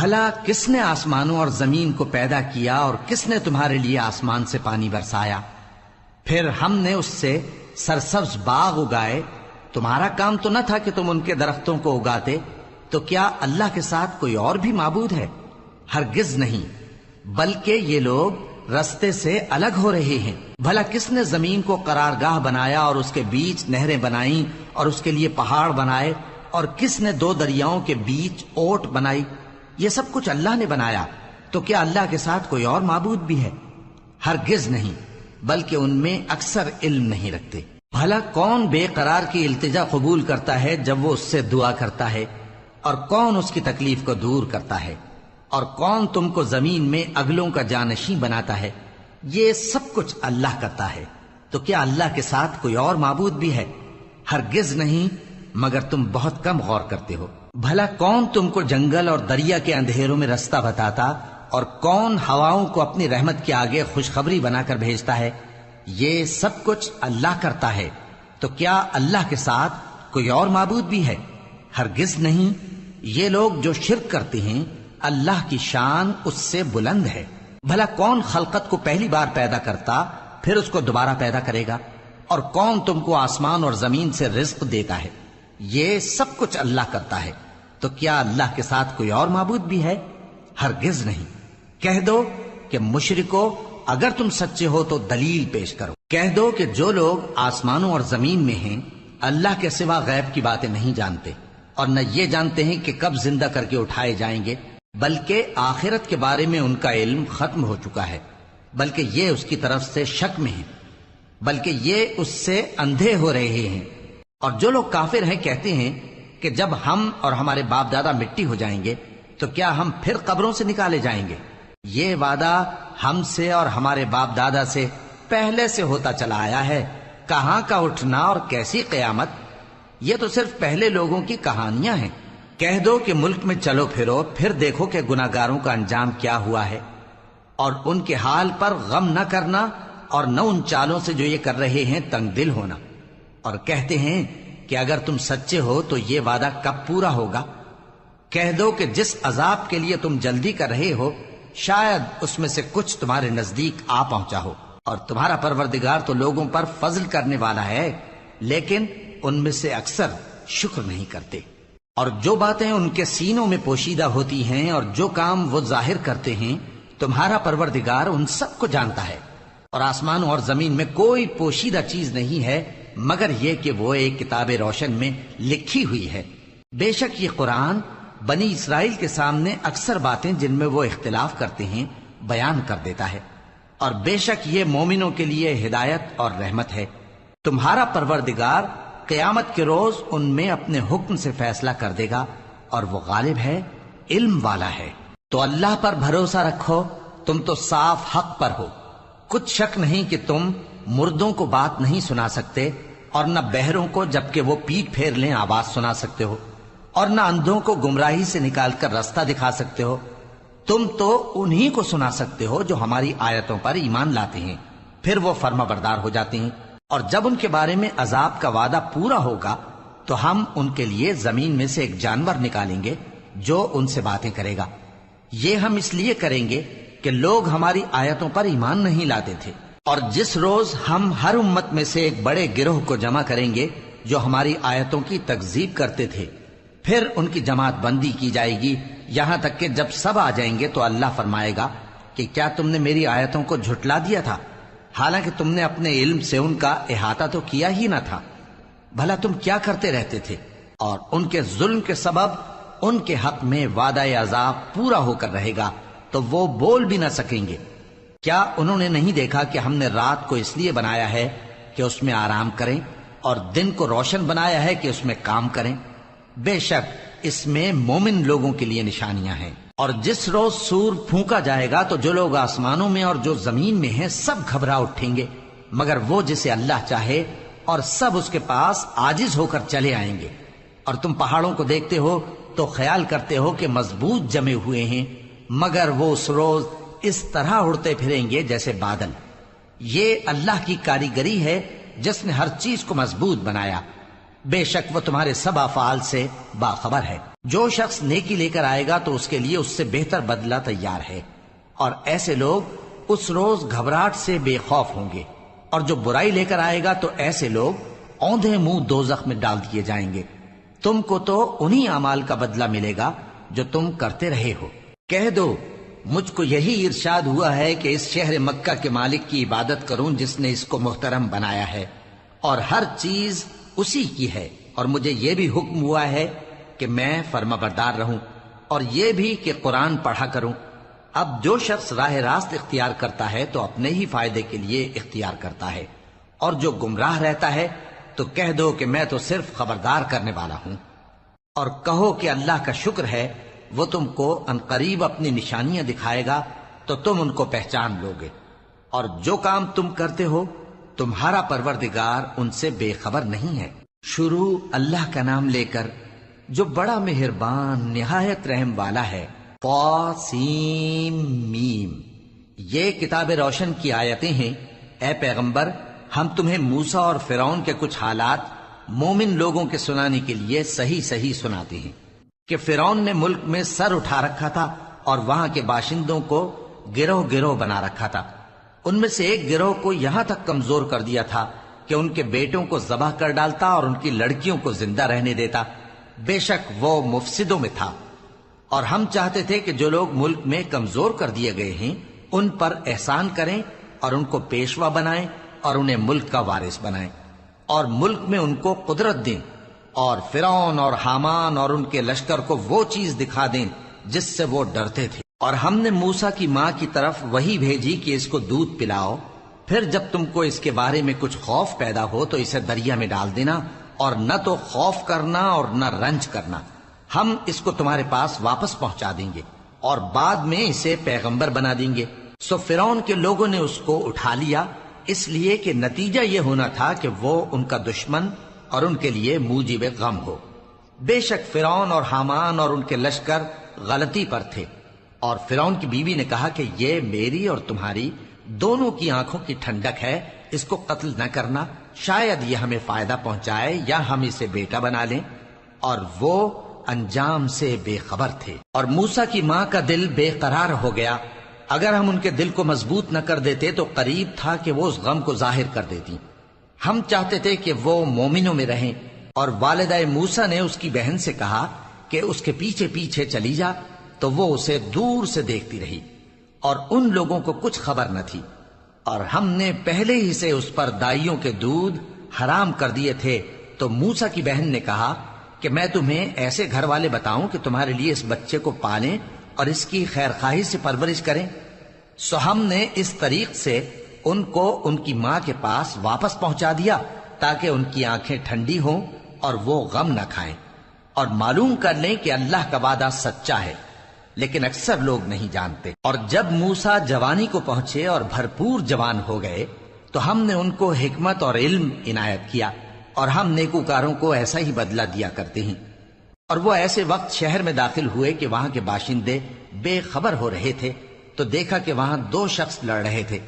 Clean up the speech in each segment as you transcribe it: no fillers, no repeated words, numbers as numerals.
بھلا کس نے آسمانوں اور زمین کو پیدا کیا اور کس نے تمہارے لیے آسمان سے پانی برسایا؟ پھر ہم نے اس سے سرسبز باغ اگائے. تمہارا کام تو نہ تھا کہ تم ان کے درختوں کو اگاتے. تو کیا اللہ کے ساتھ کوئی اور بھی معبود ہے؟ ہرگز نہیں، بلکہ یہ لوگ رستے سے الگ ہو رہے ہیں. بھلا کس نے زمین کو قرارگاہ بنایا اور اس کے بیچ نہریں بنائیں اور اس کے لیے پہاڑ بنائے، اور کس نے 2 دریاؤں کے بیچ اوٹ بنائی؟ یہ سب کچھ اللہ نے بنایا. تو کیا اللہ کے ساتھ کوئی اور معبود بھی ہے؟ ہرگز نہیں، بلکہ ان میں اکثر علم نہیں رکھتے. بھلا کون بے قرار کی التجا قبول کرتا ہے جب وہ اس سے دعا کرتا ہے، اور کون اس کی تکلیف کو دور کرتا ہے، اور کون تم کو زمین میں اگلوں کا جانشین بناتا ہے؟ یہ سب کچھ اللہ کرتا ہے. تو کیا اللہ کے ساتھ کوئی اور معبود بھی ہے؟ ہرگز نہیں، مگر تم بہت کم غور کرتے ہو. بھلا کون تم کو جنگل اور دریا کے اندھیروں میں رستہ بتاتا، اور کون ہواؤں کو اپنی رحمت کے آگے خوشخبری بنا کر بھیجتا ہے؟ یہ سب کچھ اللہ کرتا ہے. تو کیا اللہ کے ساتھ کوئی اور معبود بھی ہے؟ ہرگز نہیں. یہ لوگ جو شرک کرتے ہیں اللہ کی شان اس سے بلند ہے. بھلا کون خلقت کو پہلی بار پیدا کرتا پھر اس کو دوبارہ پیدا کرے گا؟ اور کون تم کو آسمان اور زمین سے رزق دیتا ہے؟ یہ سب کچھ اللہ کرتا ہے. تو کیا اللہ کے ساتھ کوئی اور معبود بھی ہے؟ ہرگز نہیں. کہہ دو کہ مشرکو، اگر تم سچے ہو تو دلیل پیش کرو. کہہ دو کہ جو لوگ آسمانوں اور زمین میں ہیں اللہ کے سوا غیب کی باتیں نہیں جانتے، اور نہ یہ جانتے ہیں کہ کب زندہ کر کے اٹھائے جائیں گے، بلکہ آخرت کے بارے میں ان کا علم ختم ہو چکا ہے، بلکہ یہ اس کی طرف سے شک میں ہیں، بلکہ یہ اس سے اندھے ہو رہے ہیں. اور جو لوگ کافر ہیں کہتے ہیں کہ جب ہم اور ہمارے باپ دادا مٹی ہو جائیں گے تو کیا ہم پھر قبروں سے نکالے جائیں گے؟ یہ وعدہ ہم سے اور ہمارے باپ دادا سے پہلے سے ہوتا چلا آیا ہے. کہاں کا اٹھنا اور کیسی قیامت؟ یہ تو صرف پہلے لوگوں کی کہانیاں ہیں. کہہ دو کہ ملک میں چلو پھرو، پھر دیکھو کہ گناہگاروں کا انجام کیا ہوا ہے، اور ان کے حال پر غم نہ کرنا، اور نہ ان چالوں سے جو یہ کر رہے ہیں تنگ دل ہونا. اور کہتے ہیں کہ اگر تم سچے ہو تو یہ وعدہ کب پورا ہوگا؟ کہہ دو کہ جس عذاب کے لیے تم جلدی کر رہے ہو شاید اس میں سے کچھ تمہارے نزدیک آ پہنچا ہو، اور تمہارا پروردگار تو لوگوں پر فضل کرنے والا ہے، لیکن ان میں سے اکثر شکر نہیں کرتے. اور جو باتیں ان کے سینوں میں پوشیدہ ہوتی ہیں اور جو کام وہ ظاہر کرتے ہیں تمہارا پروردگار ان سب کو جانتا ہے. اور آسمانوں اور زمین میں کوئی پوشیدہ چیز نہیں ہے مگر یہ کہ وہ ایک کتاب روشن میں لکھی ہوئی ہے. بے شک یہ قرآن بنی اسرائیل کے سامنے اکثر باتیں جن میں وہ اختلاف کرتے ہیں بیان کر دیتا ہے، اور بے شک یہ مومنوں کے لیے ہدایت اور رحمت ہے. تمہارا پروردگار قیامت کے روز ان میں اپنے حکم سے فیصلہ کر دے گا، اور وہ غالب ہے، علم والا ہے. تو اللہ پر بھروسہ رکھو، تم تو صاف حق پر ہو. کچھ شک نہیں کہ تم مردوں کو بات نہیں سنا سکتے، اور نہ بہروں کو جبکہ وہ پیٹ پھیر لیں آواز سنا سکتے ہو، اور نہ اندھوں کو گمراہی سے نکال کر رستہ دکھا سکتے ہو. تم تو انہی کو سنا سکتے ہو جو ہماری آیتوں پر ایمان لاتے ہیں، پھر وہ فرما بردار ہو جاتے ہیں. اور جب ان کے بارے میں عذاب کا وعدہ پورا ہوگا تو ہم ان کے لیے زمین میں سے ایک جانور نکالیں گے جو ان سے باتیں کرے گا. یہ ہم اس لیے کریں گے کہ لوگ ہماری آیتوں پر ایمان نہیں لاتے تھے. اور جس روز ہم ہر امت میں سے ایک بڑے گروہ کو جمع کریں گے جو ہماری آیتوں کی تکذیب کرتے تھے، پھر ان کی جماعت بندی کی جائے گی، یہاں تک کہ جب سب آ جائیں گے تو اللہ فرمائے گا کہ کیا تم نے میری آیتوں کو جھٹلا دیا تھا، حالانکہ تم نے اپنے علم سے ان کا احاطہ تو کیا ہی نہ تھا. بھلا تم کیا کرتے رہتے تھے؟ اور ان کے ظلم کے سبب ان کے حق میں وعدہ عذاب پورا ہو کر رہے گا تو وہ بول بھی نہ سکیں گے. کیا انہوں نے نہیں دیکھا کہ ہم نے رات کو اس لیے بنایا ہے کہ اس میں آرام کریں، اور دن کو روشن بنایا ہے کہ اس میں کام کریں؟ بے شک اس میں مومن لوگوں کے لیے نشانیاں ہیں. اور جس روز سور پھونکا جائے گا تو جو لوگ آسمانوں میں اور جو زمین میں ہیں سب گھبرا اٹھیں گے مگر وہ جسے اللہ چاہے، اور سب اس کے پاس عاجز ہو کر چلے آئیں گے. اور تم پہاڑوں کو دیکھتے ہو تو خیال کرتے ہو کہ مضبوط جمے ہوئے ہیں، مگر وہ اس روز اس طرح اڑتے پھریں گے جیسے بادل. یہ اللہ کی کاریگری ہے جس نے ہر چیز کو مضبوط بنایا. بے شک وہ تمہارے سب افعال سے باخبر ہے۔ جو شخص نیکی لے کر آئے گا تو اس کے لیے اس سے بہتر بدلہ تیار ہے، اور ایسے لوگ اس روز گھبراہٹ سے بے خوف ہوں گے، اور جو برائی لے کر آئے گا تو ایسے لوگ اوندھے منہ دوزخ میں ڈال دیے جائیں گے۔ تم کو تو انہی اعمال کا بدلہ ملے گا جو تم کرتے رہے ہو۔ کہہ دو مجھ کو یہی ارشاد ہوا ہے کہ اس شہر مکہ کے مالک کی عبادت کروں جس نے اس کو محترم بنایا ہے، اور ہر چیز اسی کی ہے، اور مجھے یہ بھی حکم ہوا ہے کہ میں فرما بردار رہوں، اور یہ بھی کہ قرآن پڑھا کروں۔ اب جو شخص راہ راست اختیار کرتا ہے تو اپنے ہی فائدے کے لیے اختیار کرتا ہے، اور جو گمراہ رہتا ہے تو کہہ دو کہ میں تو صرف خبردار کرنے والا ہوں۔ اور کہو کہ اللہ کا شکر ہے وہ تم کو عنقریب اپنی نشانیاں دکھائے گا تو تم ان کو پہچان لو گے، اور جو کام تم کرتے ہو تمہارا پروردگار ان سے بے خبر نہیں ہے۔ شروع اللہ کا نام لے کر جو بڑا مہربان نہایت رحم والا ہے۔ طاسیم میم، یہ کتاب روشن کی آیتیں ہیں۔ اے پیغمبر، ہم تمہیں موسیٰ اور فرعون کے کچھ حالات مومن لوگوں کے سنانے کے لیے صحیح صحیح سناتے ہیں کہ فرعون نے ملک میں سر اٹھا رکھا تھا اور وہاں کے باشندوں کو گروہ گروہ بنا رکھا تھا۔ ان میں سے ایک گروہ کو یہاں تک کمزور کر دیا تھا کہ ان کے بیٹوں کو ذبح کر ڈالتا اور ان کی لڑکیوں کو زندہ رہنے دیتا۔ بے شک وہ مفسدوں میں تھا، اور ہم چاہتے تھے کہ جو لوگ ملک میں کمزور کر دیے گئے ہیں ان پر احسان کریں اور ان کو پیشوا بنائیں اور انہیں ملک کا وارث بنائیں، اور ملک میں ان کو قدرت دیں، اور فرعون اور حامان اور ان کے لشکر کو وہ چیز دکھا دیں جس سے وہ ڈرتے تھے۔ اور ہم نے موسیٰ کی ماں کی طرف وہی بھیجی کہ اس کو دودھ پلاؤ، پھر جب تم کو اس کے بارے میں کچھ خوف پیدا ہو تو اسے دریا میں ڈال دینا، اور نہ تو خوف کرنا اور نہ رنج کرنا، ہم اس کو تمہارے پاس واپس پہنچا دیں گے اور بعد میں اسے پیغمبر بنا دیں گے۔ سو فرعون کے لوگوں نے اس کو اٹھا لیا، اس لیے کہ نتیجہ یہ ہونا تھا کہ وہ ان کا دشمن اور ان کے لیے موجب غم ہو۔ بے شک فرعون اور حامان اور ان کے لشکر غلطی پر تھے، اور فرعون کی بیوی نے کہا کہ یہ میری اور تمہاری دونوں کی آنکھوں کی ٹھنڈک ہے، اس کو قتل نہ کرنا، شاید یہ ہمیں فائدہ پہنچائے یا ہم اسے بیٹا بنا لیں، اور وہ انجام سے بے خبر تھے۔ اور موسیٰ کی ماں کا دل بے قرار ہو گیا، اگر ہم ان کے دل کو مضبوط نہ کر دیتے تو قریب تھا کہ وہ اس غم کو ظاہر کر دیتی۔ ہم چاہتے تھے کہ وہ مومنوں میں رہیں، اور والدہ موسیٰ نے اس کی بہن سے کہا کہ اس کے پیچھے پیچھے چلی جا، تو وہ اسے دور سے دیکھتی رہی، اور ان لوگوں کو کچھ خبر نہ تھی۔ اور ہم نے پہلے ہی سے اس پر دائیوں کے دودھ حرام کر دیے تھے، تو موسیٰ کی بہن نے کہا کہ میں تمہیں ایسے گھر والے بتاؤں کہ تمہارے لیے اس بچے کو پالیں اور اس کی خیر خواہی سے پرورش کریں۔ سو ہم نے اس طریق سے ان کو ان کی ماں کے پاس واپس پہنچا دیا تاکہ ان کی آنکھیں ٹھنڈی ہوں اور وہ غم نہ کھائیں، اور معلوم کر لیں کہ اللہ کا وعدہ سچا ہے، لیکن اکثر لوگ نہیں جانتے۔ اور جب موسیٰ جوانی کو پہنچے اور بھرپور جوان ہو گئے تو ہم نے ان کو حکمت اور علم عنایت کیا، اور ہم نیکوکاروں کو ایسا ہی بدلہ دیا کرتے ہیں۔ اور وہ ایسے وقت شہر میں داخل ہوئے کہ وہاں کے باشندے بے خبر ہو رہے تھے، تو دیکھا کہ وہاں دو شخص لڑ رہے تھے،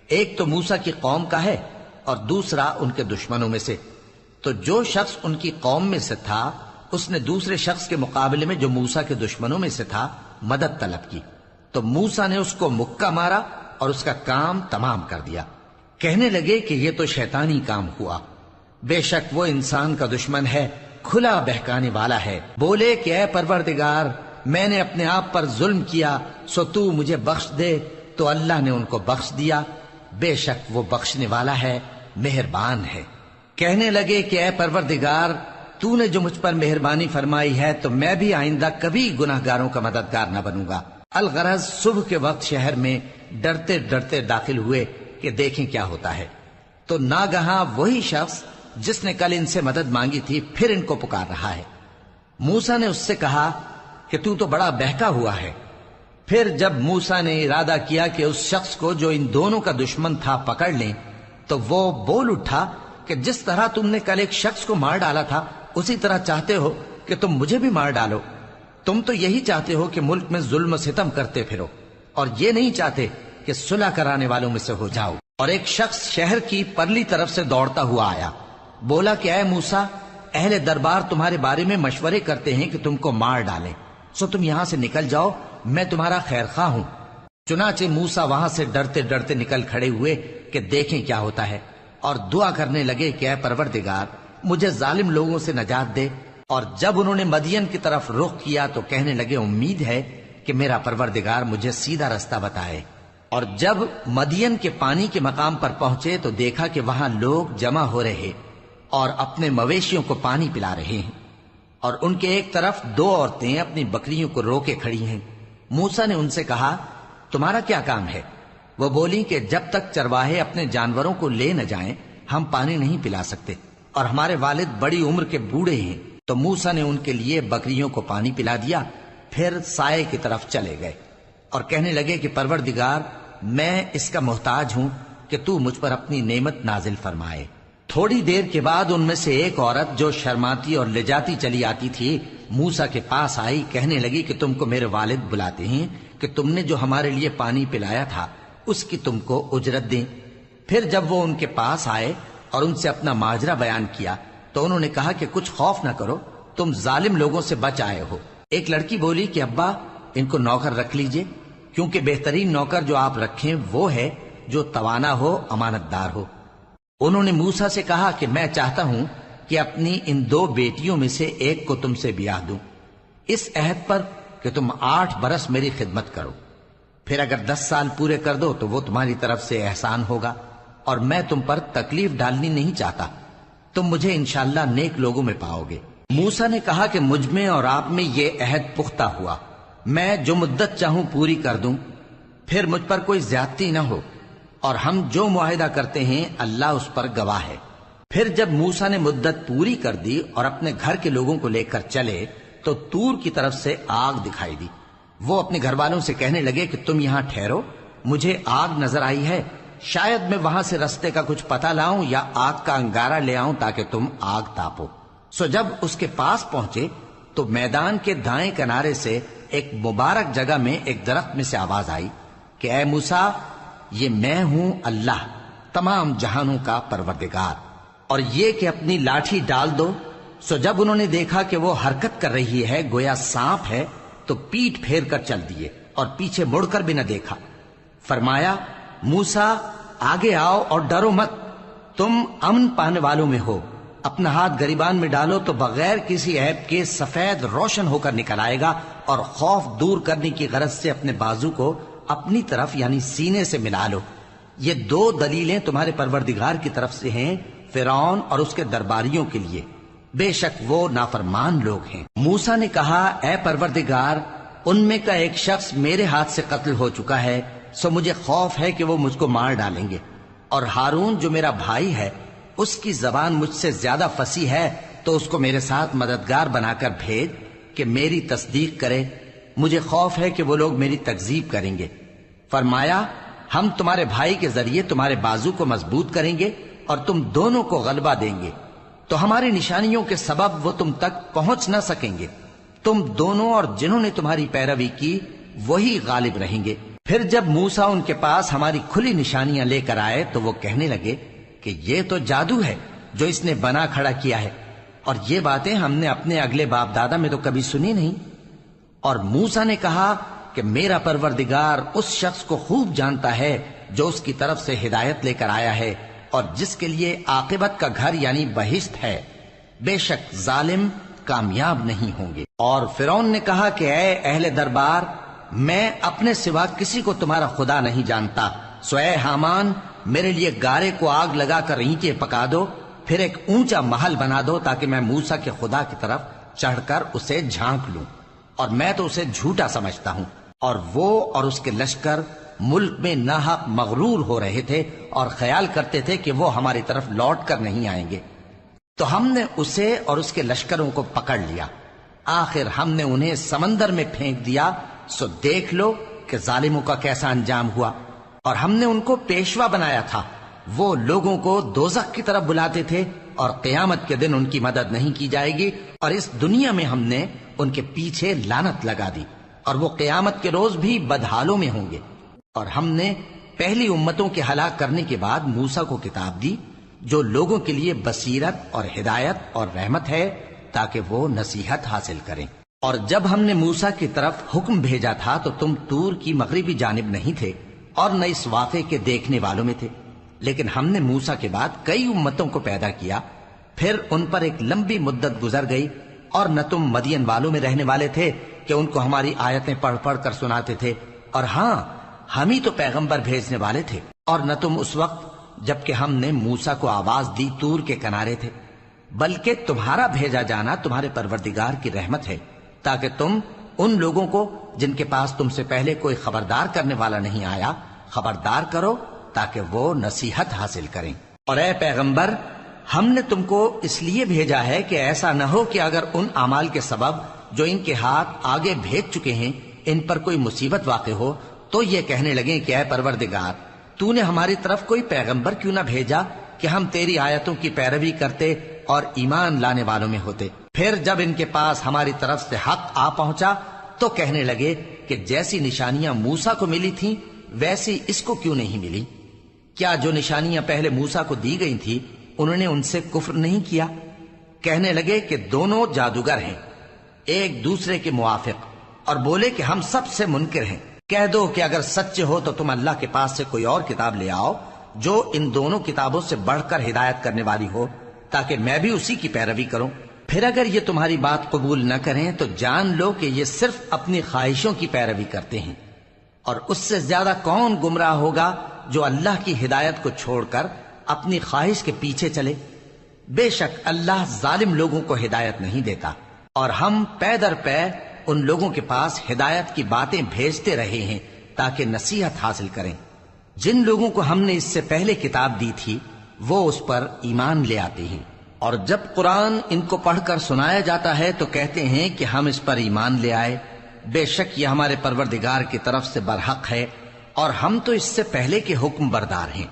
ایک تو موسیٰ کی قوم کا ہے اور دوسرا ان کے دشمنوں میں سے۔ تو جو شخص ان کی قوم میں سے تھا اس نے دوسرے شخص کے مقابلے میں جو موسیٰ کے دشمنوں میں سے تھا مدد طلب کی، تو موسیٰ نے اس کو مکہ مارا اور اس کا کام تمام کر دیا۔ کہنے لگے کہ یہ تو شیطانی کام ہوا، بے شک وہ انسان کا دشمن ہے، کھلا بہکانے والا ہے۔ بولے کہ اے پروردگار، میں نے اپنے آپ پر ظلم کیا، سو تو مجھے بخش دے، تو اللہ نے ان کو بخش دیا، بے شک وہ بخشنے والا ہے، مہربان ہے۔ کہنے لگے کہ اے پروردگار، تو نے جو مجھ پر مہربانی فرمائی ہے تو میں بھی آئندہ کبھی گناہ گاروں کا مددگار نہ بنوں گا۔ الغرض صبح کے وقت شہر میں ڈرتے ڈرتے داخل ہوئے کہ دیکھیں کیا ہوتا ہے، تو ناگہاں وہی شخص جس نے کل ان سے مدد مانگی تھی پھر ان کو پکار رہا ہے۔ موسیٰ نے اس سے کہا کہ تو بڑا بہکا ہوا ہے۔ پھر جب موسیٰ نے ارادہ کیا کہ اس شخص کو جو ان دونوں کا دشمن تھا پکڑ لیں، تو وہ بول اٹھا کہ جس طرح تم نے کل ایک شخص کو مار ڈالا تھا اسی طرح چاہتے ہو کہ تم مجھے بھی مار ڈالو۔ تم تو یہی چاہتے ہو کہ ملک میں ظلم و ستم کرتے پھرو، اور یہ نہیں چاہتے کہ صلح کرانے والوں میں سے ہو جاؤ۔ اور ایک شخص شہر کی پرلی طرف سے دوڑتا ہوا آیا، بولا کہ اے موسیٰ، اہل دربار تمہارے بارے میں مشورے کرتے ہیں کہ تم کو مار ڈالیں، سو تم یہاں سے نکل جاؤ، میں تمہارا خیر خواہ ہوں۔ چنانچہ موسیٰ وہاں سے ڈرتے ڈرتے نکل کھڑے ہوئے کہ دیکھیں کیا ہوتا ہے، اور دعا کرنے لگے کہ اے پروردگار مجھے ظالم لوگوں سے نجات دے۔ اور جب انہوں نے مدین کی طرف رخ کیا تو کہنے لگے امید ہے کہ میرا پروردگار مجھے سیدھا رستہ بتائے۔ اور جب مدین کے پانی کے مقام پر پہنچے تو دیکھا کہ وہاں لوگ جمع ہو رہے اور اپنے مویشیوں کو پانی پلا رہے ہیں، اور ان کے ایک طرف دو عورتیں اپنی بکریوں کو روکے کھڑی ہیں۔ موسیٰ نے ان سے کہا تمہارا کیا کام ہے؟ وہ بولی کہ جب تک چرواہے اپنے جانوروں کو لے نہ جائیں ہم پانی نہیں پلا سکتے، اور ہمارے والد بڑی عمر کے بوڑھے ہیں۔ تو موسیٰ نے ان کے لیے بکریوں کو پانی پلا دیا، پھر سائے کی طرف چلے گئے اور کہنے لگے کہ پروردگار میں اس کا محتاج ہوں کہ تو مجھ پر اپنی نعمت نازل فرمائے۔ تھوڑی دیر کے بعد ان میں سے ایک عورت جو شرماتی اور لجاتی چلی آتی تھی موسیٰ کے پاس آئی، کہنے لگی کہ تم کو میرے والد بلاتے ہیں کہ تم نے جو ہمارے لیے پانی پلایا تھا اس کی تم کو اجرت دیں۔ پھر جب وہ ان کے پاس آئے اور ان سے اپنا ماجرا بیان کیا تو انہوں نے کہا کہ کچھ خوف نہ کرو، تم ظالم لوگوں سے بچ آئے ہو۔ ایک لڑکی بولی کہ ابا ان کو نوکر رکھ لیجئے، کیونکہ بہترین نوکر جو آپ رکھیں وہ ہے جو توانا ہو، امانت دار ہو۔ انہوں نے موسیٰ سے کہا کہ میں چاہتا ہوں کہ اپنی ان دو بیٹیوں میں سے ایک کو تم سے بیاہ دوں، اس عہد پر کہ تم 8 برس میری خدمت کرو، پھر اگر 10 سال پورے کر دو تو وہ تمہاری طرف سے احسان ہوگا، اور میں تم پر تکلیف ڈالنی نہیں چاہتا، تم مجھے انشاءاللہ نیک لوگوں میں پاؤ گے۔ موسیٰ نے کہا کہ مجھ میں اور آپ میں یہ عہد پختہ ہوا، میں جو مدت چاہوں پوری کر دوں، پھر مجھ پر کوئی زیادتی نہ ہو، اور ہم جو معاہدہ کرتے ہیں اللہ اس پر گواہ ہے۔ پھر جب موسیٰ نے مدت پوری کر دی اور اپنے گھر کے لوگوں کو لے کر چلے تو طور کی طرف سے آگ دکھائی دی۔ وہ اپنے گھر والوں سے کہنے لگے کہ تم یہاں ٹھہرو، مجھے آگ نظر آئی ہے، شاید میں وہاں سے رستے کا کچھ پتہ لاؤں یا آگ کا انگارہ لے آؤں تاکہ تم آگ تاپو۔ سو جب اس کے پاس پہنچے تو میدان کے دائیں کنارے سے ایک مبارک جگہ میں ایک درخت میں سے آواز آئی کہ اے موسیٰ یہ میں ہوں اللہ تمام جہانوں کا پروردگار، اور یہ کہ اپنی لاٹھی ڈال دو۔ سو جب انہوں نے دیکھا کہ وہ حرکت کر رہی ہے گویا سانپ ہے تو پیٹ پھیر کر چل دیے اور پیچھے مڑ کر بھی نہ دیکھا۔ فرمایا موسیٰ آگے آؤ اور ڈرو مت، تم امن پانے والوں میں ہو، اپنا ہاتھ گریبان میں ڈالو تو بغیر کسی عیب کے سفید روشن ہو کر نکل آئے گا، اور خوف دور کرنے کی غرض سے اپنے بازو کو اپنی طرف یعنی سینے سے ملا لو۔ یہ 2 دلیلیں تمہارے پروردگار کی طرف سے ہیں فرعون اور اس کے درباریوں کے لیے، بے شک وہ نافرمان لوگ ہیں۔ موسیٰ نے کہا اے پروردگار ان میں کا ایک شخص میرے ہاتھ سے قتل ہو چکا ہے، سو مجھے خوف ہے کہ وہ مجھ کو مار ڈالیں گے، اور ہارون جو میرا بھائی ہے اس کی زبان مجھ سے زیادہ فصیح ہے، تو اس کو میرے ساتھ مددگار بنا کر بھیج کہ میری تصدیق کرے، مجھے خوف ہے کہ وہ لوگ میری تکذیب کریں گے۔ فرمایا ہم تمہارے بھائی کے ذریعے تمہارے بازو کو مضبوط کریں گے اور تم دونوں کو غلبہ دیں گے، تو ہماری نشانیوں کے سبب وہ تم تک پہنچ نہ سکیں گے، تم دونوں اور جنہوں نے تمہاری پیروی کی وہی غالب رہیں گے۔ پھر جب موسیٰ ان کے پاس ہماری کھلی نشانیاں لے کر آئے تو وہ کہنے لگے کہ یہ تو جادو ہے جو اس نے بنا کھڑا کیا ہے، اور یہ باتیں ہم نے اپنے اگلے باپ دادا میں تو کبھی سنی نہیں۔ اور موسیٰ نے کہا کہ میرا پروردگار اس شخص کو خوب جانتا ہے جو اس کی طرف سے ہدایت لے کر آیا ہے اور جس کے لیے عاقبت کا گھر یعنی بہشت ہے، بے شک ظالم کامیاب نہیں ہوں گے۔ اور فرعون نے کہا کہ اے اہل دربار میں اپنے سوا کسی کو تمہارا خدا نہیں جانتا، سو اے حامان میرے لیے گارے کو آگ لگا کر اینٹیں پکا دو، پھر ایک اونچا محل بنا دو تاکہ میں موسیٰ کے خدا کی طرف چڑھ کر اسے جھانک لوں، اور میں تو اسے جھوٹا سمجھتا ہوں۔ اور وہ اور اس کے لشکر ملک میں ناحق مغرور ہو رہے تھے اور خیال کرتے تھے کہ وہ ہماری طرف لوٹ کر نہیں آئیں گے، تو ہم نے اسے اور اس کے لشکروں کو پکڑ لیا، آخر ہم نے انہیں سمندر میں پھینک دیا، سو دیکھ لو کہ ظالموں کا کیسا انجام ہوا۔ اور ہم نے ان کو پیشوا بنایا تھا، وہ لوگوں کو دوزخ کی طرف بلاتے تھے، اور قیامت کے دن ان کی مدد نہیں کی جائے گی، اور اس دنیا میں ہم نے ان کے پیچھے لعنت لگا دی، اور وہ قیامت کے روز بھی بدحالوں میں ہوں گے۔ اور ہم نے پہلی امتوں کے ہلاک کرنے کے بعد موسیٰ کو کتاب دی جو لوگوں کے لیے بصیرت اور ہدایت اور رحمت ہے تاکہ وہ نصیحت حاصل کریں۔ اور جب ہم نے موسیٰ کی طرف حکم بھیجا تھا تو تم طور کی مغربی جانب نہیں تھے اور نہ اس واقعے کے دیکھنے والوں میں تھے، لیکن ہم نے موسیٰ کے بعد کئی امتوں کو پیدا کیا، پھر ان پر ایک لمبی مدت گزر گئی، اور نہ تم مدین والوں میں رہنے والے تھے کہ ان کو ہماری آیتیں پڑھ پڑھ کر سناتے تھے، اور ہاں ہم ہی تو پیغمبر بھیجنے والے تھے، اور نہ تم اس وقت جبکہ ہم نے موسیٰ کو آواز دی طور کے کنارے تھے، بلکہ تمہارا بھیجا جانا تمہارے پروردگار کی رحمت ہے تاکہ تم ان لوگوں کو جن کے پاس تم سے پہلے کوئی خبردار کرنے والا نہیں آیا خبردار کرو تاکہ وہ نصیحت حاصل کریں۔ اور اے پیغمبر، ہم نے تم کو اس لیے بھیجا ہے کہ ایسا نہ ہو کہ اگر ان اعمال کے سبب جو ان کے ہاتھ آگے بھیج چکے ہیں ان پر کوئی مصیبت واقع ہو تو یہ کہنے لگیں کہ اے پروردگار، تو نے ہماری طرف کوئی پیغمبر کیوں نہ بھیجا کہ ہم تیری آیتوں کی پیروی کرتے اور ایمان لانے والوں میں ہوتے۔ پھر جب ان کے پاس ہماری طرف سے حق آ پہنچا تو کہنے لگے کہ جیسی نشانیاں موسیٰ کو ملی تھیں ویسی اس کو کیوں نہیں ملی؟ کیا جو نشانیاں پہلے موسیٰ کو دی گئی تھی انہوں نے ان سے کفر نہیں کیا؟ کہنے لگے کہ دونوں جادوگر ہیں ایک دوسرے کے موافق، اور بولے کہ ہم سب سے منکر ہیں۔ کہہ دو کہ اگر سچے ہو تو تم اللہ کے پاس سے کوئی اور کتاب لے آؤ جو ان دونوں کتابوں سے بڑھ کر ہدایت کرنے والی ہو تاکہ میں بھی اسی کی پیروی کروں۔ پھر اگر یہ تمہاری بات قبول نہ کریں تو جان لو کہ یہ صرف اپنی خواہشوں کی پیروی کرتے ہیں، اور اس سے زیادہ کون گمراہ ہوگا جو اللہ کی ہدایت کو چھوڑ کر اپنی خواہش کے پیچھے چلے۔ بے شک اللہ ظالم لوگوں کو ہدایت نہیں دیتا، اور ہم پے در پے ان لوگوں کے پاس ہدایت کی باتیں بھیجتے رہے ہیں تاکہ نصیحت حاصل کریں۔ جن لوگوں کو ہم نے اس سے پہلے کتاب دی تھی وہ اس پر ایمان لے آتے ہیں، اور جب قرآن ان کو پڑھ کر سنایا جاتا ہے تو کہتے ہیں کہ ہم اس پر ایمان لے آئے، بے شک یہ ہمارے پروردگار کی طرف سے برحق ہے، اور ہم تو اس سے پہلے کے حکم بردار ہیں۔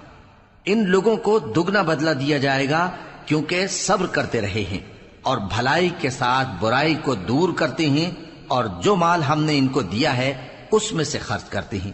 ان لوگوں کو دگنا بدلہ دیا جائے گا کیونکہ صبر کرتے رہے ہیں اور بھلائی کے ساتھ برائی کو دور کرتے ہیں، اور جو مال ہم نے ان کو دیا ہے اس میں سے خرچ کرتے ہیں،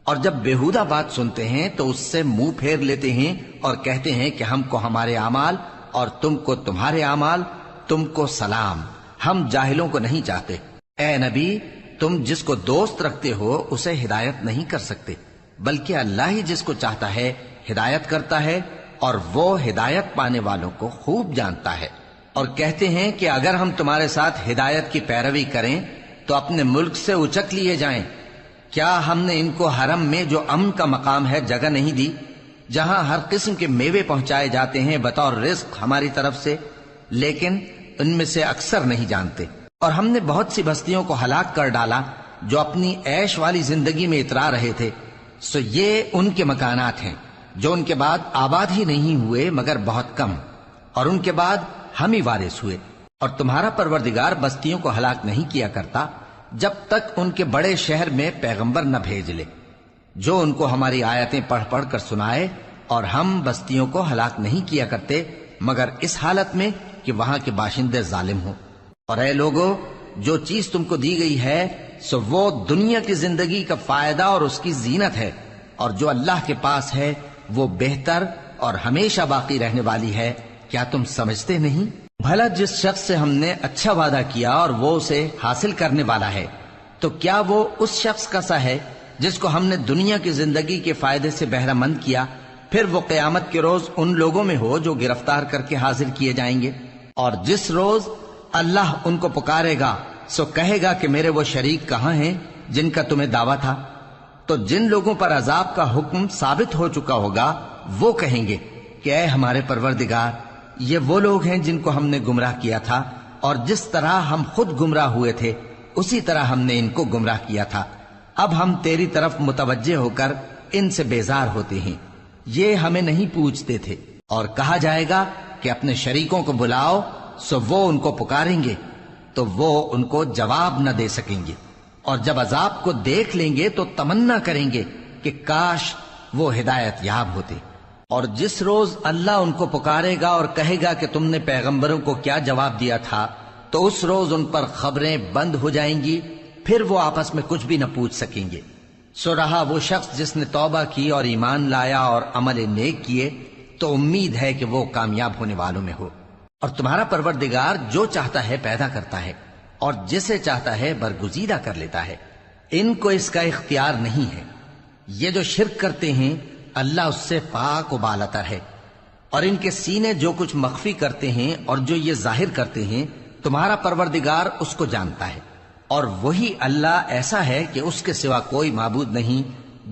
اور جب بیہودہ بات سنتے ہیں تو اس سے منہ پھیر لیتے ہیں اور کہتے ہیں کہ ہم کو ہمارے اعمال اور تم کو تمہارے اعمال، تم کو سلام، ہم جاہلوں کو نہیں چاہتے۔ اے نبی، تم جس کو دوست رکھتے ہو اسے ہدایت نہیں کر سکتے، بلکہ اللہ ہی جس کو چاہتا ہے ہدایت کرتا ہے، اور وہ ہدایت پانے والوں کو خوب جانتا ہے۔ اور کہتے ہیں کہ اگر ہم تمہارے ساتھ ہدایت کی پیروی کریں تو اپنے ملک سے اچک لیے جائیں۔ کیا ہم نے ان کو حرم میں جو امن کا مقام ہے جگہ نہیں دی، جہاں ہر قسم کے میوے پہنچائے جاتے ہیں بطور رزق ہماری طرف سے؟ لیکن ان میں سے اکثر نہیں جانتے۔ اور ہم نے بہت سی بستیوں کو ہلاک کر ڈالا جو اپنی عیش والی زندگی میں اترا رہے تھے، سو یہ ان کے مکانات ہیں جو ان کے بعد آباد ہی نہیں ہوئے مگر بہت کم، اور ان کے بعد ہم ہی وارث ہوئے۔ اور تمہارا پروردگار بستیوں کو ہلاک نہیں کیا کرتا جب تک ان کے بڑے شہر میں پیغمبر نہ بھیج لے جو ان کو ہماری آیتیں پڑھ پڑھ کر سنائے، اور ہم بستیوں کو ہلاک نہیں کیا کرتے مگر اس حالت میں کہ وہاں کے باشندے ظالم ہوں۔ اور اے لوگو، جو چیز تم کو دی گئی ہے سو وہ دنیا کی زندگی کا فائدہ اور اس کی زینت ہے، اور جو اللہ کے پاس ہے وہ بہتر اور ہمیشہ باقی رہنے والی ہے۔ کیا تم سمجھتے نہیں؟ بھلا جس شخص سے ہم نے اچھا وعدہ کیا اور وہ اسے حاصل کرنے والا ہے تو کیا وہ اس شخص کا سا ہے جس کو ہم نے دنیا کی زندگی کے فائدے سے بہرہ مند کیا، پھر وہ قیامت کے روز ان لوگوں میں ہو جو گرفتار کر کے حاضر کیے جائیں گے؟ اور جس روز اللہ ان کو پکارے گا سو کہے گا کہ میرے وہ شریک کہاں ہیں جن کا تمہیں دعویٰ تھا؟ تو جن لوگوں پر عذاب کا حکم ثابت ہو چکا ہوگا وہ کہیں گے کہ اے ہمارے پروردگار، یہ وہ لوگ ہیں جن کو ہم نے گمراہ کیا تھا، اور جس طرح ہم خود گمراہ ہوئے تھے اسی طرح ہم نے ان کو گمراہ کیا تھا۔ اب ہم تیری طرف متوجہ ہو کر ان سے بیزار ہوتے ہیں، یہ ہمیں نہیں پوچھتے تھے۔ اور کہا جائے گا کہ اپنے شریکوں کو بلاؤ، سو وہ ان کو پکاریں گے تو وہ ان کو جواب نہ دے سکیں گے، اور جب عذاب کو دیکھ لیں گے تو تمنا کریں گے کہ کاش وہ ہدایت یاب ہوتے۔ اور جس روز اللہ ان کو پکارے گا اور کہے گا کہ تم نے پیغمبروں کو کیا جواب دیا تھا، تو اس روز ان پر خبریں بند ہو جائیں گی، پھر وہ آپس میں کچھ بھی نہ پوچھ سکیں گے۔ سو رہا وہ شخص جس نے توبہ کی اور ایمان لایا اور عمل نیک کیے تو امید ہے کہ وہ کامیاب ہونے والوں میں ہو۔ اور تمہارا پروردگار جو چاہتا ہے پیدا کرتا ہے اور جسے چاہتا ہے برگزیدہ کر لیتا ہے، ان کو اس کا اختیار نہیں ہے۔ یہ جو شرک کرتے ہیں اللہ اس سے پاک و بالاتر ہے، اور ان کے سینے جو کچھ مخفی کرتے ہیں اور جو یہ ظاہر کرتے ہیں تمہارا پروردگار اس کو جانتا ہے۔ اور وہی اللہ ایسا ہے کہ اس کے سوا کوئی معبود نہیں،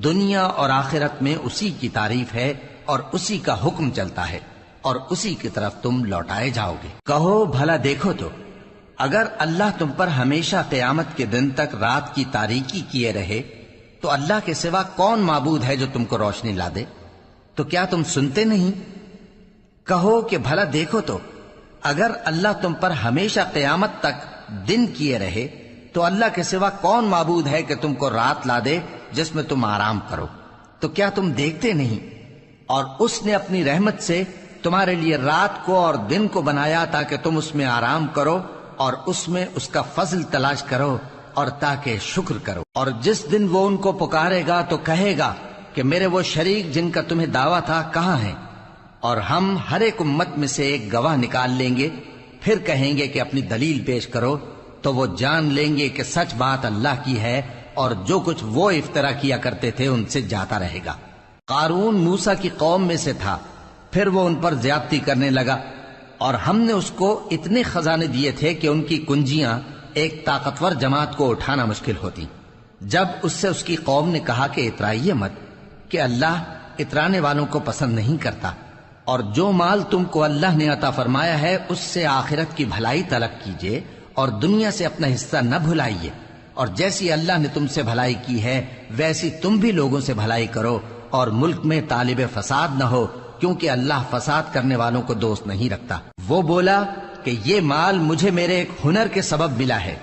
دنیا اور آخرت میں اسی کی تعریف ہے اور اسی کا حکم چلتا ہے اور اسی کی طرف تم لوٹائے جاؤ گے۔ کہو بھلا دیکھو تو اگر اللہ تم پر ہمیشہ قیامت کے دن تک رات کی تاریکی کیے رہے تو اللہ کے سوا کون معبود ہے جو تم کو روشنی لا دے؟ تو کیا تم سنتے نہیں؟ کہو کہ بھلا دیکھو تو اگر اللہ تم پر ہمیشہ قیامت تک دن کیے رہے تو اللہ کے سوا کون معبود ہے کہ تم کو رات لا دے جس میں تم آرام کرو؟ تو کیا تم دیکھتے نہیں؟ اور اس نے اپنی رحمت سے تمہارے لیے رات کو اور دن کو بنایا تاکہ تم اس میں آرام کرو اور اس میں اس کا فضل تلاش کرو اور تاکہ شکر کرو۔ اور جس دن وہ ان کو پکارے گا تو کہے گا کہ میرے وہ شریک جن کا تمہیں دعویٰ تھا کہاں ہیں؟ اور ہم ہر ایک امت میں سے ایک گواہ نکال لیں گے، پھر کہیں گے کہ اپنی دلیل پیش کرو، تو وہ جان لیں گے کہ سچ بات اللہ کی ہے اور جو کچھ وہ افترا کیا کرتے تھے ان سے جاتا رہے گا۔ قارون موسیٰ کی قوم میں سے تھا، پھر وہ ان پر زیادتی کرنے لگا، اور ہم نے اس کو اتنے خزانے دیے تھے کہ ان کی کنجیاں ایک طاقتور جماعت کو اٹھانا مشکل ہوتی۔ جب اس سے اس کی قوم نے کہا کہ اترائیے مت، کہ اللہ اترانے والوں کو پسند نہیں کرتا، اور جو مال تم کو اللہ نے عطا فرمایا ہے اس سے آخرت کی بھلائی طلب کیجیے اور دنیا سے اپنا حصہ نہ بھلائیے، اور جیسی اللہ نے تم سے بھلائی کی ہے ویسی تم بھی لوگوں سے بھلائی کرو، اور ملک میں طالب فساد نہ ہو، کیونکہ اللہ فساد کرنے والوں کو دوست نہیں رکھتا۔ وہ بولا کہ یہ مال مجھے میرے ایک ہنر کے سبب ملا ہے۔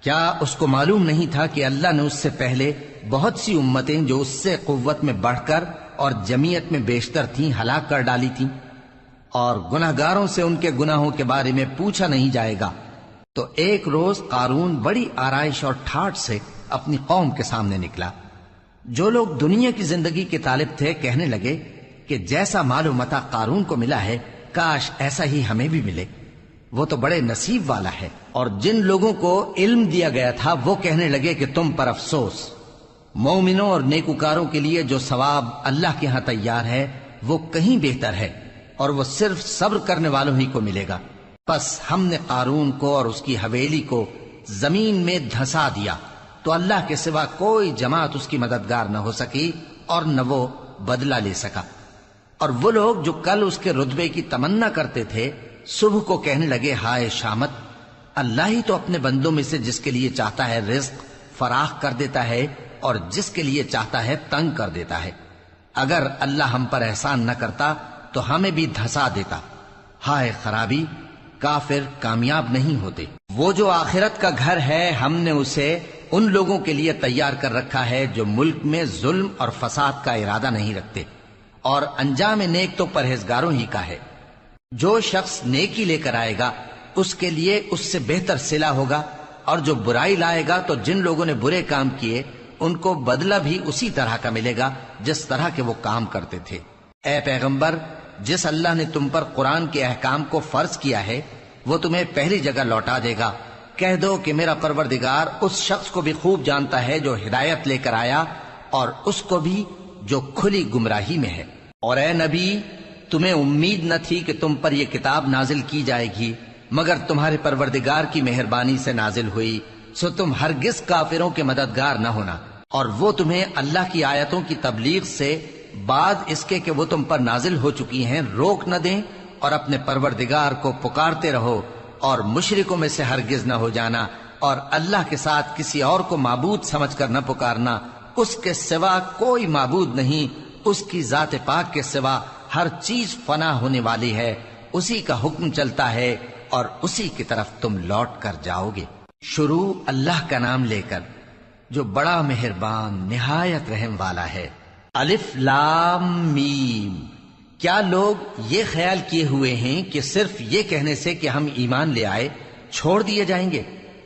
کیا اس کو معلوم نہیں تھا کہ اللہ نے اس سے پہلے بہت سی امتیں جو اس سے قوت میں بڑھ کر اور جمعیت میں بیشتر تھیں ہلاک کر ڈالی تھیں، اور گناہگاروں سے ان کے گناہوں کے بارے میں پوچھا نہیں جائے گا؟ تو ایک روز قارون بڑی آرائش اور ٹھاٹھ سے اپنی قوم کے سامنے نکلا۔ جو لوگ دنیا کی زندگی کے طالب تھے کہنے لگے کہ جیسا مال و متاع قارون کو ملا ہے کاش ایسا ہی ہمیں بھی ملے، وہ تو بڑے نصیب والا ہے۔ اور جن لوگوں کو علم دیا گیا تھا وہ کہنے لگے کہ تم پر افسوس، مومنوں اور نیکوکاروں کے لیے جو ثواب اللہ کے ہاں تیار ہے وہ کہیں بہتر ہے، اور وہ صرف صبر کرنے والوں ہی کو ملے گا۔ پس ہم نے قارون کو اور اس کی حویلی کو زمین میں دھسا دیا، تو اللہ کے سوا کوئی جماعت اس کی مددگار نہ ہو سکی اور نہ وہ بدلہ لے سکا۔ اور وہ لوگ جو کل اس کے رتبے کی تمنا کرتے تھے صبح کو کہنے لگے ہائے شامت، اللہ ہی تو اپنے بندوں میں سے جس کے لیے چاہتا ہے رزق فراخ کر دیتا ہے اور جس کے لیے چاہتا ہے تنگ کر دیتا ہے۔ اگر اللہ ہم پر احسان نہ کرتا تو ہمیں بھی دھسا دیتا۔ ہائے خرابی، کافر کامیاب نہیں ہوتے۔ وہ جو آخرت کا گھر ہے ہم نے اسے ان لوگوں کے لیے تیار کر رکھا ہے جو ملک میں ظلم اور فساد کا ارادہ نہیں رکھتے، اور انجام نیک تو پرہیزگاروں ہی کا ہے۔ جو شخص نیکی لے کر آئے گا اس کے لیے اس سے بہتر صلہ ہوگا، اور جو برائی لائے گا تو جن لوگوں نے برے کام کیے ان کو بدلہ بھی اسی طرح کا ملے گا جس طرح کے وہ کام کرتے تھے۔ اے پیغمبر، جس اللہ نے تم پر قرآن کے احکام کو فرض کیا ہے وہ تمہیں پہلی جگہ لوٹا دے گا۔ کہہ دو کہ میرا پروردگار اس شخص کو بھی خوب جانتا ہے جو ہدایت لے کر آیا اور اس کو بھی جو کھلی گمراہی میں ہے۔ اور اے نبی، تمہیں امید نہ تھی کہ تم پر یہ کتاب نازل کی جائے گی مگر تمہارے پروردگار کی مہربانی سے نازل ہوئی، سو تم ہرگز کافروں کے مددگار نہ ہونا، اور وہ تمہیں اللہ کی آیتوں کی تبلیغ سے بعد اس کے کہ وہ تم پر نازل ہو چکی ہیں روک نہ دیں، اور اپنے پروردگار کو پکارتے رہو اور مشرکوں میں سے ہرگز نہ ہو جانا، اور اللہ کے ساتھ کسی اور کو معبود سمجھ کر نہ پکارنا۔ اس کے سوا کوئی معبود نہیں، اس کی ذات پاک کے سوا ہر چیز فنا ہونے والی ہے، اسی کا حکم چلتا ہے اور اسی کی طرف تم لوٹ کر جاؤ گے۔ شروع اللہ کا نام لے کر جو بڑا مہربان نہایت رحم والا ہے۔ الف لام میم۔ کیا لوگ یہ خیال کیے ہوئے ہیں کہ صرف یہ کہنے سے کہ ہم ایمان لے آئے چھوڑ دیے جائیں گے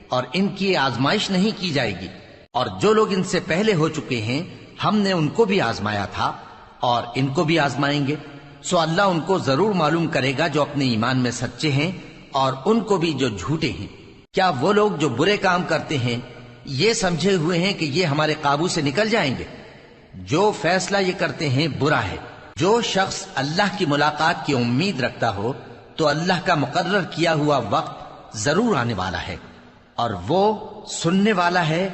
اور ان کی آزمائش نہیں کی جائے گی؟ اور جو لوگ ان سے پہلے ہو چکے ہیں ہم نے ان کو بھی آزمایا تھا اور ان کو بھی آزمائیں گے، سو اللہ ان کو ضرور معلوم کرے گا جو اپنے ایمان میں سچے ہیں اور ان کو بھی جو جھوٹے ہیں۔ کیا وہ لوگ جو برے کام کرتے ہیں یہ سمجھے ہوئے ہیں کہ یہ ہمارے قابو سے نکل جائیں گے؟ جو فیصلہ یہ کرتے ہیں برا ہے۔ جو شخص اللہ کی ملاقات کی امید رکھتا ہو تو اللہ کا مقرر کیا ہوا وقت ضرور آنے والا ہے، اور وہ سننے والا ہے،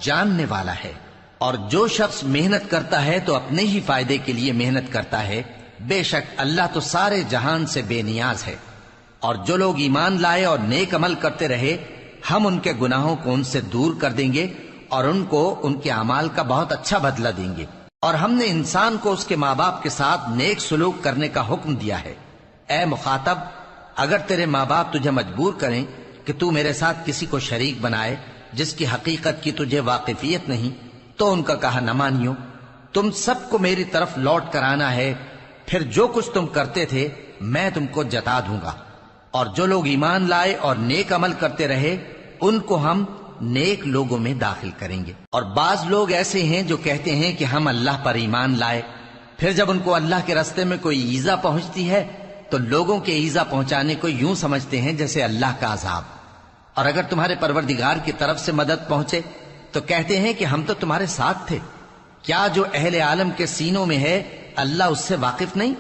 جاننے والا ہے۔ اور جو شخص محنت کرتا ہے تو اپنے ہی فائدے کے لیے محنت کرتا ہے، بے شک اللہ تو سارے جہان سے بے نیاز ہے۔ اور جو لوگ ایمان لائے اور نیک عمل کرتے رہے، ہم ان کے گناہوں کو ان سے دور کر دیں گے اور ان کو ان کے اعمال کا بہت اچھا بدلہ دیں گے۔ اور ہم نے انسان کو اس کے ماں باپ کے ساتھ نیک سلوک کرنے کا حکم دیا ہے۔ اے مخاطب، اگر تیرے ماں باپ تجھے مجبور کریں کہ تو میرے ساتھ کسی کو شریک بنائے جس کی حقیقت کی تجھے واقفیت نہیں، تو ان کا کہا نہ مانیو۔ تم سب کو میری طرف لوٹ کر آنا ہے، پھر جو کچھ تم کرتے تھے میں تم کو جتا دوں گا۔ اور جو لوگ ایمان لائے اور نیک عمل کرتے رہے ان کو ہم نیک لوگوں میں داخل کریں گے۔ اور بعض لوگ ایسے ہیں جو کہتے ہیں کہ ہم اللہ پر ایمان لائے، پھر جب ان کو اللہ کے راستے میں کوئی ایذا پہنچتی ہے تو لوگوں کے ایذا پہنچانے کو یوں سمجھتے ہیں جیسے اللہ کا عذاب۔ اور اگر تمہارے پروردگار کی طرف سے مدد پہنچے تو کہتے ہیں کہ ہم تو تمہارے ساتھ تھے۔ کیا جو اہل عالم کے سینوں میں ہے اللہ اس سے واقف نہیں؟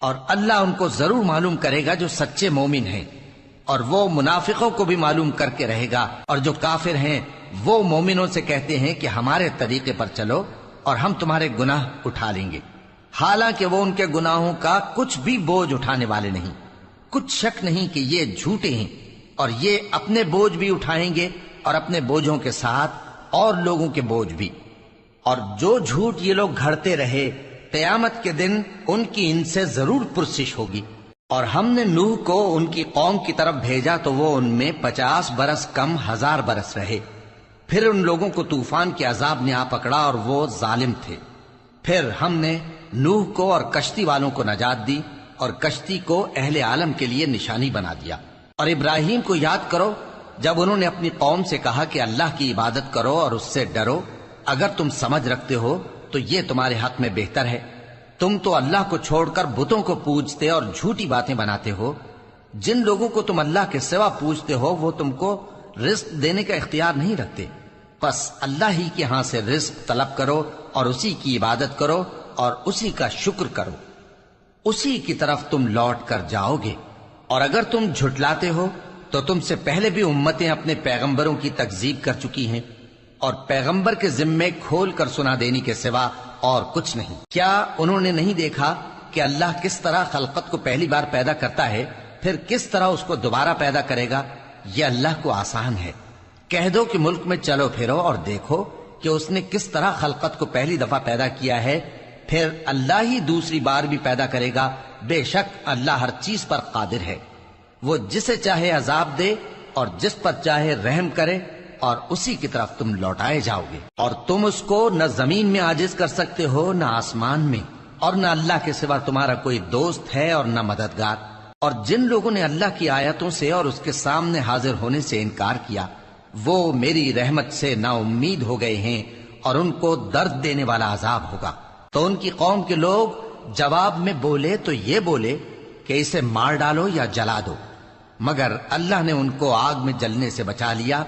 اور اللہ ان کو ضرور معلوم کرے گا جو سچے مومن ہیں، اور وہ منافقوں کو بھی معلوم کر کے رہے گا۔ اور جو کافر ہیں وہ مومنوں سے کہتے ہیں کہ ہمارے طریقے پر چلو اور ہم تمہارے گناہ اٹھا لیں گے، حالانکہ وہ ان کے گناہوں کا کچھ بھی بوجھ اٹھانے والے نہیں۔ کچھ شک نہیں کہ یہ جھوٹے ہیں، اور یہ اپنے بوجھ بھی اٹھائیں گے اور اپنے بوجھوں کے ساتھ اور لوگوں کے بوجھ بھی۔ اور جو جھوٹ یہ لوگ گھڑتے رہے قیامت کے دن ان کی ان سے ضرور پرسش ہوگی۔ اور ہم نے نوح کو ان کی قوم کی طرف بھیجا تو وہ ان میں 50 برس کم 1000 برس رہے۔ پھر ان لوگوں کو طوفان کے عذاب نے آ پکڑا اور وہ ظالم تھے۔ پھر ہم نے نوح کو اور کشتی والوں کو نجات دی اور کشتی کو اہل عالم کے لیے نشانی بنا دیا۔ اور ابراہیم کو یاد کرو جب انہوں نے اپنی قوم سے کہا کہ اللہ کی عبادت کرو اور اس سے ڈرو، اگر تم سمجھ رکھتے ہو تو یہ تمہارے حق میں بہتر ہے۔ تم تو اللہ کو چھوڑ کر بتوں کو پوجتے اور جھوٹی باتیں بناتے ہو۔ جن لوگوں کو تم اللہ کے سوا پوجتے ہو وہ تم کو رزق دینے کا اختیار نہیں رکھتے، پس اللہ ہی کے ہاں سے رزق طلب کرو اور اسی کی عبادت کرو اور اسی کا شکر کرو، اسی کی طرف تم لوٹ کر جاؤ گے۔ اور اگر تم جھٹلاتے ہو تو تم سے پہلے بھی امتیں اپنے پیغمبروں کی تکذیب کر چکی ہیں، اور پیغمبر کے ذمے کھول کر سنا دینے کے سوا اور کچھ نہیں۔ کیا انہوں نے نہیں دیکھا کہ اللہ کس طرح خلقت کو پہلی بار پیدا کرتا ہے، پھر کس طرح اس کو دوبارہ پیدا کرے گا؟ یہ اللہ کو آسان ہے۔ کہہ دو کہ ملک میں چلو پھرو اور دیکھو کہ اس نے کس طرح خلقت کو پہلی دفعہ پیدا کیا ہے، پھر اللہ ہی دوسری بار بھی پیدا کرے گا۔ بے شک اللہ ہر چیز پر قادر ہے۔ وہ جسے چاہے عذاب دے اور جس پر چاہے رحم کرے، اور اسی کی طرف تم لوٹائے جاؤ گے۔ اور تم اس کو نہ زمین میں عاجز کر سکتے ہو نہ آسمان میں، اور نہ اللہ کے سوا تمہارا کوئی دوست ہے اور نہ مددگار۔ اور جن لوگوں نے اللہ کی آیتوں سے اور اس کے سامنے حاضر ہونے سے انکار کیا، وہ میری رحمت سے نا امید ہو گئے ہیں اور ان کو درد دینے والا عذاب ہوگا۔ تو ان کی قوم کے لوگ جواب میں بولے تو یہ بولے کہ اسے مار ڈالو یا جلا دو، مگر اللہ نے ان کو آگ میں جلنے سے بچا لیا۔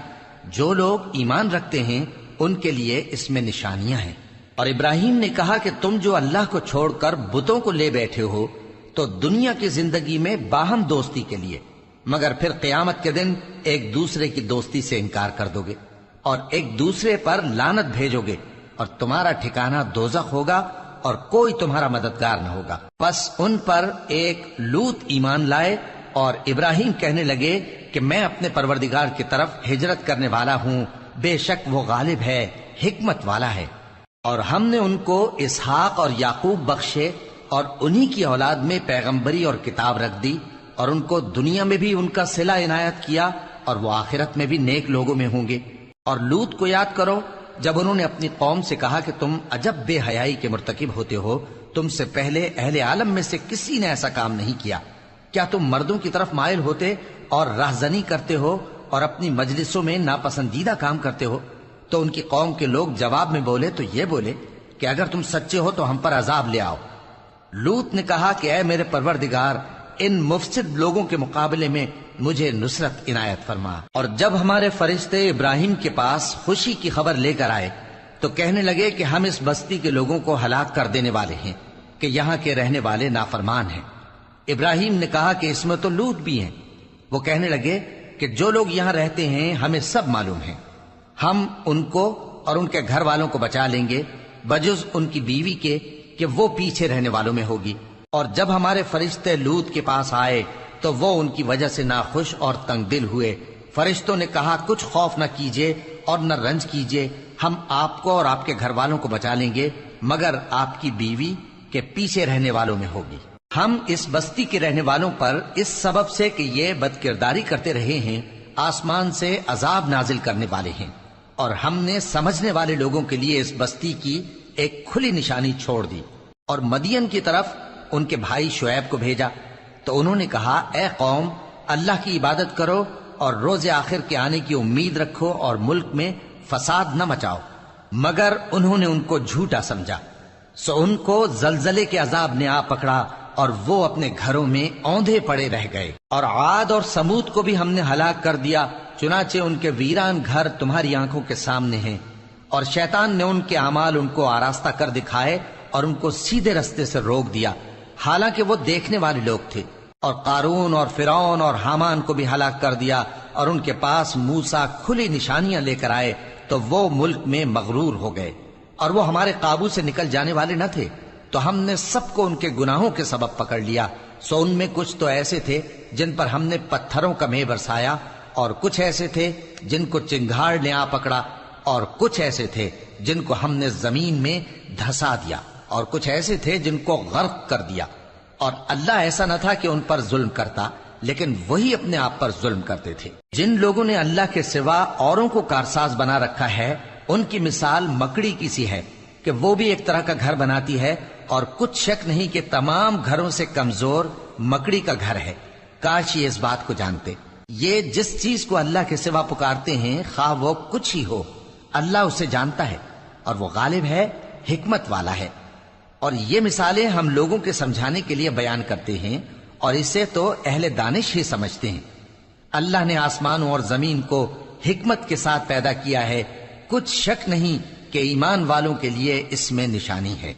جو لوگ ایمان رکھتے ہیں ان کے لیے اس میں نشانیاں ہیں۔ اور ابراہیم نے کہا کہ تم جو اللہ کو چھوڑ کر بتوں کو لے بیٹھے ہو تو دنیا کی زندگی میں باہم دوستی کے لیے، مگر پھر قیامت کے دن ایک دوسرے کی دوستی سے انکار کر دو گے اور ایک دوسرے پر لعنت بھیجو گے، اور تمہارا ٹھکانہ دوزخ ہوگا اور کوئی تمہارا مددگار نہ ہوگا۔ پس ان پر ایک لوط ایمان لائے، اور ابراہیم کہنے لگے کہ میں اپنے پروردگار کی طرف ہجرت کرنے والا ہوں، بے شک وہ غالب ہے، حکمت والا ہے۔ اور ہم نے ان کو اسحاق اور یعقوب بخشے اور انہی کی اولاد میں پیغمبری اور کتاب رکھ دی، اور ان کو دنیا میں بھی ان کا صلہ عنایت کیا، اور وہ آخرت میں بھی نیک لوگوں میں ہوں گے۔ اور لوط کو یاد کرو جب انہوں نے اپنی قوم سے کہا کہ تم عجب بے حیائی کے مرتکب ہوتے ہو، تم سے پہلے اہل عالم میں سے کسی نے ایسا کام نہیں کیا۔ کیا تم مردوں کی طرف مائل ہوتے اور راہزنی کرتے ہو اور اپنی مجلسوں میں ناپسندیدہ کام کرتے ہو؟ تو ان کی قوم کے لوگ جواب میں بولے تو یہ بولے کہ اگر تم سچے ہو تو ہم پر عذاب لے آؤ، لوط نے کہا کہ اے میرے پروردگار، ان مفسد لوگوں کے مقابلے میں مجھے نصرت عنایت فرما۔ اور جب ہمارے فرشتے ابراہیم کے پاس خوشی کی خبر لے کر آئے تو کہنے لگے کہ ہم اس بستی کے لوگوں کو ہلاک کر دینے والے ہیں کہ یہاں کے رہنے والے نافرمان ہیں۔ ابراہیم نے کہا کہ اس میں تو لوط بھی ہیں۔ وہ کہنے لگے کہ جو لوگ یہاں رہتے ہیں ہمیں سب معلوم ہیں، ہم ان کو اور ان کے گھر والوں کو بچا لیں گے بجز ان کی بیوی کے کہ وہ پیچھے رہنے والوں میں ہوگی۔ اور جب ہمارے فرشتے لوط کے پاس آئے تو وہ ان کی وجہ سے ناخوش اور تنگ دل ہوئے۔ فرشتوں نے کہا کچھ خوف نہ کیجیے اور نہ رنج کیجیے، ہم آپ کو اور آپ کے گھر والوں کو بچا لیں گے مگر آپ کی بیوی کے پیچھے رہنے والوں میں ہوگی۔ ہم اس بستی کے رہنے والوں پر اس سبب سے کہ یہ بدکرداری کرتے رہے ہیں آسمان سے عذاب نازل کرنے والے ہیں، اور ہم نے سمجھنے والے لوگوں کے لیے اس بستی کی ایک کھلی نشانی چھوڑ دی۔ اور مدین کی طرف ان کے بھائی شعیب کو بھیجا تو انہوں نے کہا اے قوم، اللہ کی عبادت کرو اور روز آخر کے آنے کی امید رکھو اور ملک میں فساد نہ مچاؤ۔ مگر انہوں نے ان کو جھوٹا سمجھا، سو ان کو زلزلے کے عذاب نے آ پکڑا اور وہ اپنے گھروں میں اوندھے پڑے رہ گئے۔ اور عاد اور سمود کو بھی ہم نے ہلاک کر دیا، چنانچہ ان کے ویران گھر تمہاری آنکھوں کے سامنے ہیں۔ اور شیطان نے ان کے اعمال ان کو آراستہ کر دکھائے اور ان کو سیدھے رستے سے روک دیا، حالانکہ وہ دیکھنے والے لوگ تھے۔ اور قارون اور فرعون اور حامان کو بھی ہلاک کر دیا، اور ان کے پاس موسیٰ کھلی نشانیاں لے کر آئے تو وہ ملک میں مغرور ہو گئے، اور وہ ہمارے قابو سے نکل جانے والے نہ تھے، تو ہم نے سب کو ان کے گناہوں کے سبب پکڑ لیا۔ سو ان میں کچھ تو ایسے تھے جن پر ہم نے پتھروں کا مے برسایا، اور کچھ ایسے تھے جن کو چنگھاڑ نے آ پکڑا، اور کچھ ایسے تھے جن کو ہم نے زمین میں دھسا دیا، اور کچھ ایسے تھے جن کو غرق کر دیا۔ اور اللہ ایسا نہ تھا کہ ان پر ظلم کرتا، لیکن وہی اپنے آپ پر ظلم کرتے تھے۔ جن لوگوں نے اللہ کے سوا اوروں کو کارساز بنا رکھا ہے، ان کی مثال مکڑی کی سی ہے کہ وہ بھی ایک طرح کا گھر بناتی ہے، اور کچھ شک نہیں کہ تمام گھروں سے کمزور مکڑی کا گھر ہے۔ کاش یہ اس بات کو جانتے۔ یہ جس چیز کو اللہ کے سوا پکارتے ہیں خواہ وہ کچھ ہی ہو، اللہ اسے جانتا ہے، اور وہ غالب ہے، حکمت والا ہے۔ اور یہ مثالیں ہم لوگوں کے سمجھانے کے لیے بیان کرتے ہیں، اور اسے تو اہل دانش ہی سمجھتے ہیں۔ اللہ نے آسمانوں اور زمین کو حکمت کے ساتھ پیدا کیا ہے، کچھ شک نہیں کہ ایمان والوں کے لیے اس میں نشانی ہے۔